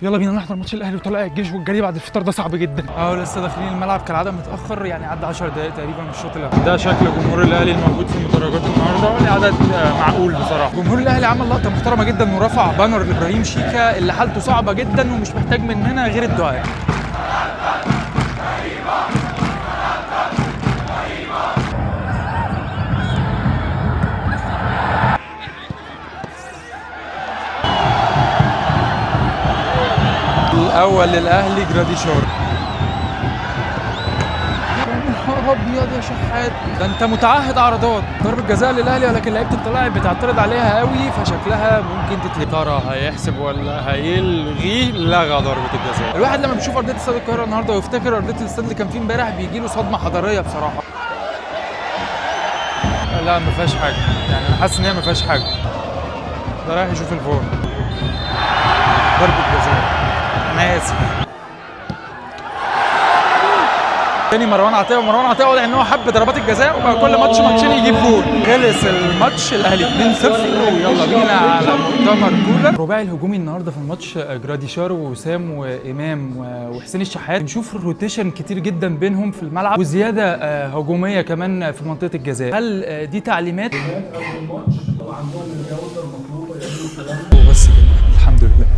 يلا بينا نحضر ماتش الاهلي وطلائع الجيش، والجري بعد الفطار ده صعب جدا. لسه داخلين الملعب كالعاده متاخر، يعني عدى 10 دقائق تقريبا من الشوط الاول. ده شكل جمهور الاهلي الموجود في المدرجات النهارده، عدد معقول بصراحه. جمهور الاهلي عمل لقطه محترمه جدا ورفع بانر لابراهيم شيكا اللي حالته صعبه جدا ومش محتاج مننا غير الدعاء. الاول للاهلي جراديشار. يا نهار ابيض يا شحات، ده انت متعهد عرضات. ضربه جزاء للاهلي ولكن لعيبه الطلائع بتعترض عليها قوي، فشكلها ممكن تتلغي. ترى هيحسب ولا هيلغي؟ لغى ضربه الجزاء. الواحد لما بيشوف ارضيه استاد القاهره النهارده ويفتكر ارضيه الاستاد اللي كان فيه امبارح بيجي له صدمه حضاريه بصراحه. لا ما فيهاش حاجه، يعني انا حاسس ان هي ما فيهاش حاجه. ده رايح يشوف الفار. ضربه جزاء. انا اسف. تاني مروان عطيه، ومروان عطيه واضح ان هو حب ضربات الجزاء وبقى كل ماتش ماتشين يجيب جول. خلص الماتش الاهلي 2-0 ويلا بينا على مؤتمر كولر. الرباعي الهجومي النهارده في الماتش جراديشار ووسام وامام وحسين الشحات. بنشوف روتيشن كتير جدا بينهم في الملعب وزياده هجوميه كمان في منطقه الجزاء. هل دي تعليمات؟ وبس كده الحمد لله.